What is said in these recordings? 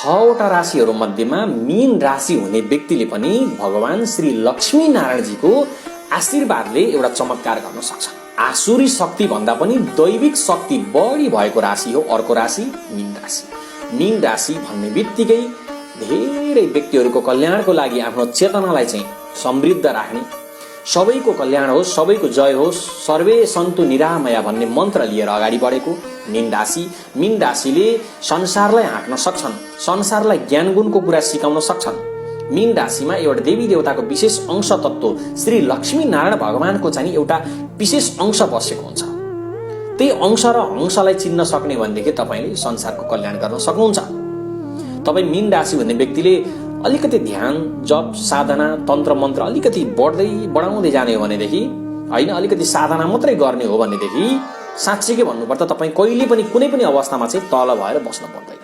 6वटा राशिहरू मध्येमा मीन राशि हुने व्यक्तिले पनि भगवान श्री लक्ष्मी नारायणजीको आशीर्वादले एउटा चमत्कार गर्न सक्छ। आसुरी शक्ति भन्दा पनि दैविक शक्ति बढी भएको राशि हो अर्को राशि मीन राशि। मीन राशि भन्ने बित्तिकै धेरै व्यक्तिहरूको कल्याणको लागि आफ्नो चेतनालाई चाहिँ समृद्ध राख्ने, सबैको कल्याण होस्, सबैको जय होस्, सर्वे सन्तु निरामया भन्ने मन्त्र लिएर अगाडि बढेको मीन राशिले संसारलाई हाँक्न सक्छन्, संसारलाई ज्ञान गुणको कुरा सिकाउन सक्छन्। मीन राशिमा एउटा देवी देवताको विशेष अंश तत्व श्री लक्ष्मी नारायण भगवानको चाहिँ एउटा विशेष अंश बसेको हुन्छ। त्यही अंश र अंशलाई चिन्न सक्ने भनेदेखि तपाईले संसारको कल्याण गर्न सक्नुहुन्छ। तपाई मीन राशि भन्ने व्यक्तिले अलिकति ध्यान जप साधना तन्त्र मन्त्र अलिकति बढाउँदै जाने हो भनेदेखि, हैन अलिकति साधना मात्रै गर्ने हो भनेदेखि साँच्चै भन्नुपर्दा तपाई कहिले पनि कुनै पनि अवस्थामा चाहिँ तल भएर बस्न पर्दैन।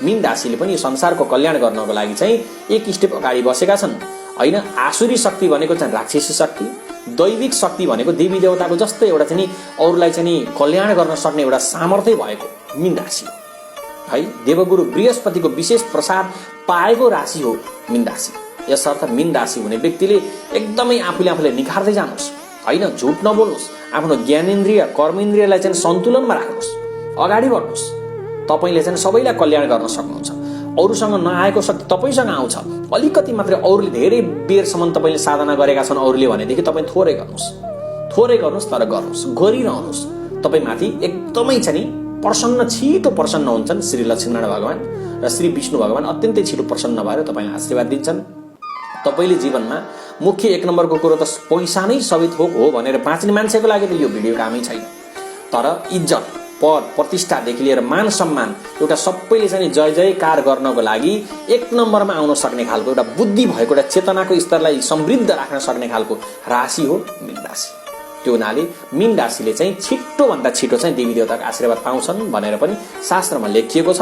मीन राशिले पनि संसारको कल्याण गर्नको लागि चाहिँ एक स्टेप अगाडि बसेका छन्। हैन आसुरी शक्ति भनेको चाहिँ राक्षसी शक्ति, दैविक शक्ति भनेको देवी देवताको जस्तै एउटा चाहिँ अरूलाई चाहिँ कल्याण गर्न सक्ने एउटा सामर्थ्य भएको मीन राशि हो। है देवगुरु बृहस्पतिको विशेष प्रसाद पाएको राशि हो मीन राशि। यसर्थ मीन राशि हुने व्यक्तिले एकदमै आफूले निखार्दै जानुहोस्, हैन झुट नबोल्नुहोस्, आफ्नो ज्ञानेन्द्रिय कर्मेन्द्रियलाई चाहिँ सन्तुलनमा राख्नुहोस्, अगाडि बढ्नुहोस्। तपाईले चाहिँ सबैलाई कल्याण गर्न सक्नुहुन्छ। अरूसँग नआएको शक्ति तपाईसँग आउँछ। अलिकति मात्रै अरूले धेरै बेरसम्म तपाईले साधना गरेका छन् अरूले भनेदेखि तपाई थोरै गर्नुहोस् तर गर्नुहोस्, गरिरहनुहोस्। तपाईमाथि एकदमै चाहिँ छिटो प्रसन्न हुन्छन् श्री लक्ष्मीनारायण भगवान र श्री विष्णु भगवान अत्यन्तै छिटो प्रसन्न भएर तपाईलाई आशीर्वाद दिन्छन्। तपाईले जीवनमा मुख्य एक नम्बरको कुरो त पैसा नै सबै थोक हो भनेर बाँच्ने मान्छेको लागि त यो भिडियो कामै छैन। तर इज्जत पद प्रतिष्ठादेखि लिएर मान सम्मान एउटा सबैले चाहिँ जय जयकार गर्नको लागि एक नम्बरमा आउन सक्ने खालको एउटा बुद्धि भएको एउटा चेतनाको स्तरलाई समृद्ध राख्न सक्ने खालको राशि हो मीन राशि। त्यो हुनाले मीन राशिले चाहिँ छिटो भन्दा छिटो चाहिँ देवी देवताको आशीर्वाद पाउँछन् भनेर पनि शास्त्रमा लेखिएको छ।